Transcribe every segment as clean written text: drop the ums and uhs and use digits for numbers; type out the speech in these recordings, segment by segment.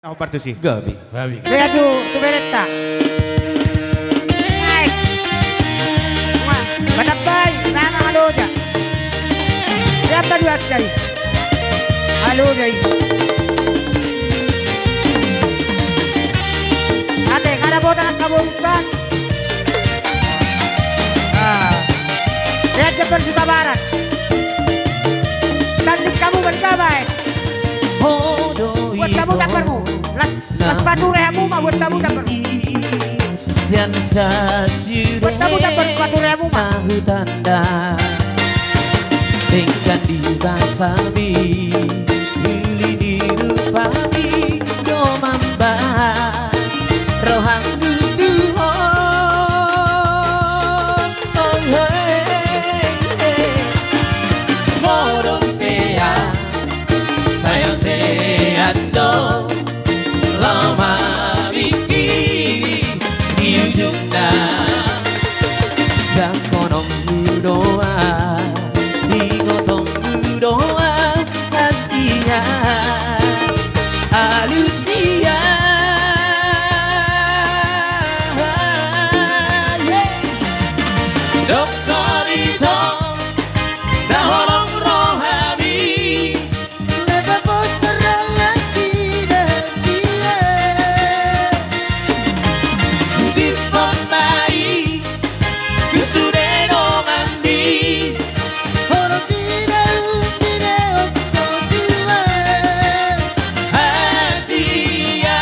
Ako parto si. Gabi. Gabi. Kaya tu beretta. Naik. Wah, batapay, nana maluja. Siapa dua kali? Halo dai. Ate, kada botan ang kabungkan. Lihat depan Suta Barat. Cantik kamu berdamai. Buat kamu dapurmu. Las sepatu rehamu mah buat kamu dapur. Buat kamu dapur sepatu rehamu mah. Tahu tanda tingkat di basabi Hili di rupami Domamba Rohang dudu oh hey Morontea Sayo seando Lama biki Di ujung Jakonong doa Ingotong doa Asia Alusia Doktorito Dahorong rohani Levamos terang tidak dia Simpan baik Kusudero mandi Orang tidak dua Asia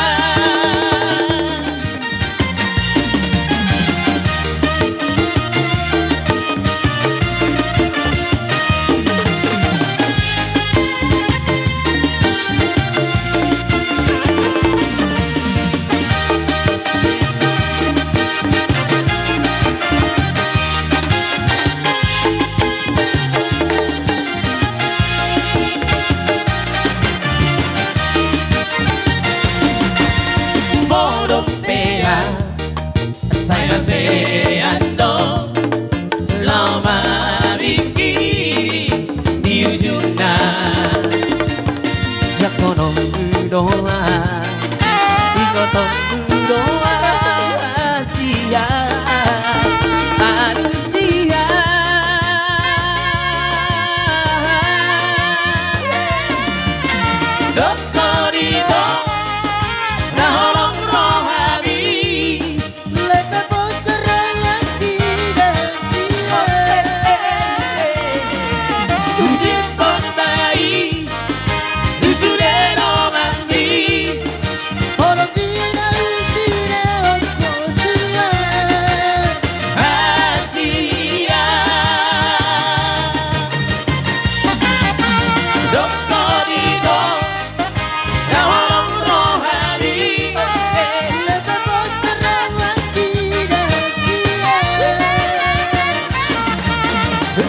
Moropea Saya seando Lama biki Di ujung Jakonong doa Ingotong doa Asia Arusia Doktorito Nahorong rohani Levamos terang tidak dia Simpan baik Kusudero mandi Orang tidak dua Asia Doktorito Nahorong rohani Levamos terang tidak dia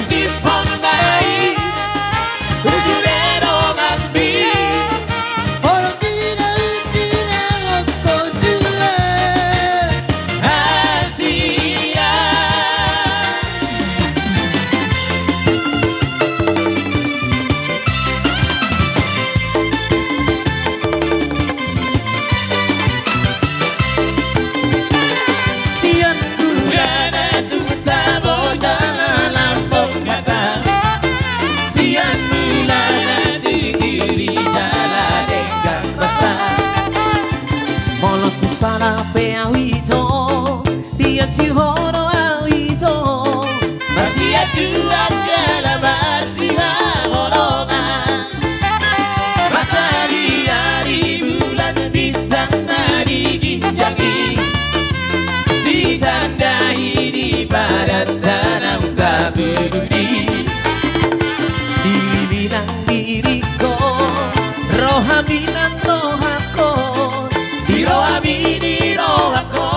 Simpan baik Kusudero mandi Orang tidak dua Asia Sian Gurana Duta Bojana Lampung Kata Sian Mulana Diri Jala Denggang Basah Molot tu sana pe awito Dia horo awito Masih aku aja la masih holonga Matahari hari bulan bintang nari dijangi Si tanda ini pada tanah tak peduli Diri binang diriku Roha binang rohako Di roha bini rohako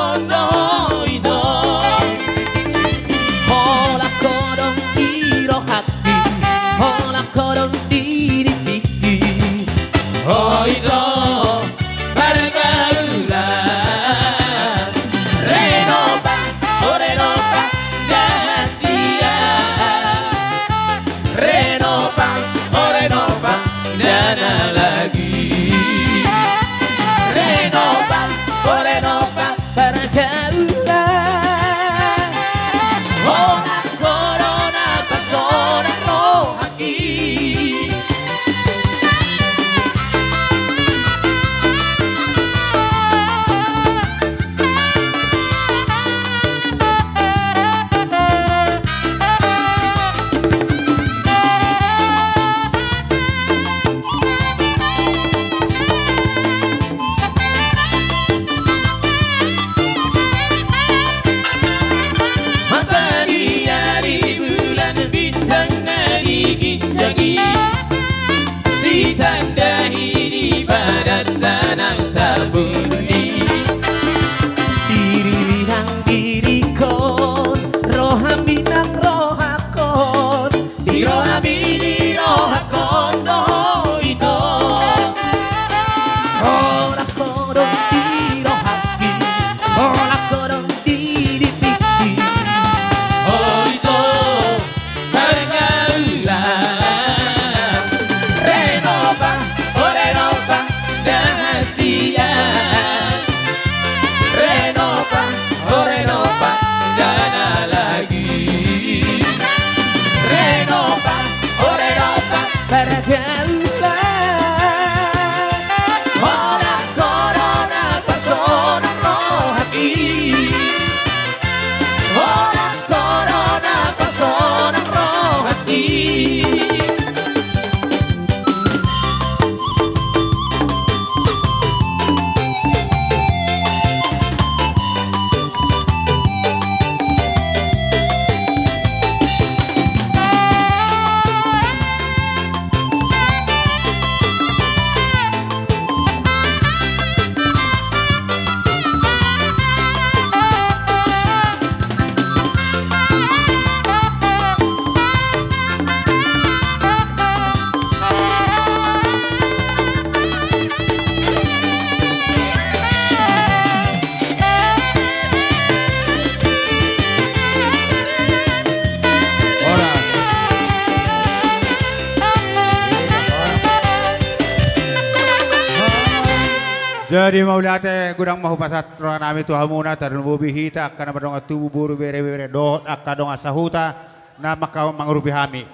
Jadi maulate gudang mahupasat roh nami tu hamuna tarun bubihita akan badong atubu buru bere bere dohot akadong asahuta na maka mangrupi hami.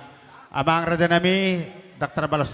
Amang raja nami Dr. Balos